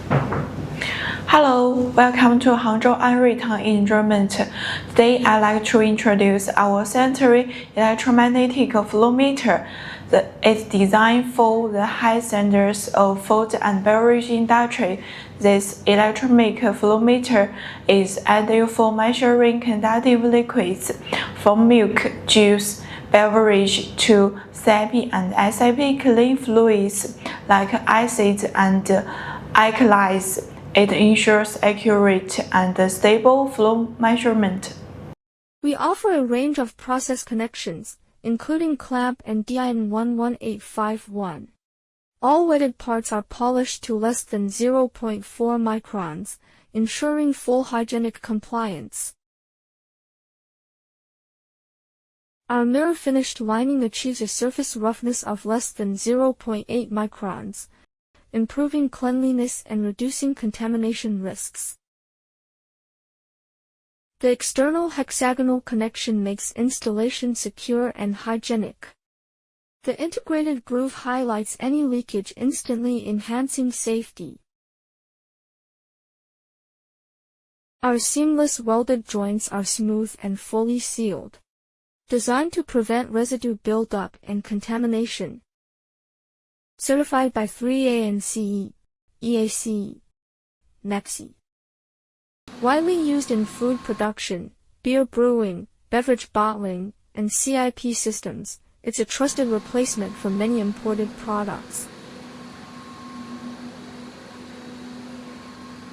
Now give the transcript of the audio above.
Hello, welcome to Hangzhou Unwritten Enjoyment. Today I'd like to introduce our Sanitary Electromagnetic Flowmeter. It's designed for the high standards of food and beverage industry. This electronic flowmeter is ideal for measuring conductive liquids, from milk, juice, beverage to SIP and SIP clean fluids like acids and alkalis. It ensures accurate and stable flow measurement. We offer a range of process connections, including clamp and DIN 11851. All weighted parts are polished to less than 0.4 microns, ensuring full hygienic compliance. Our mirror-finished lining achieves a surface roughness of less than 0.8 microns, improving cleanliness and reducing contamination risks. The external hexagonal connection makes installation secure and hygienic. The integrated groove highlights any leakage, instantly enhancing safety. Our seamless welded joints are smooth and fully sealed, designed to prevent residue buildup and contamination. Certified by 3ANCE, EACE, NEPSI. Widely used in food production, beer brewing, beverage bottling, and CIP systems, it's a trusted replacement for many imported products.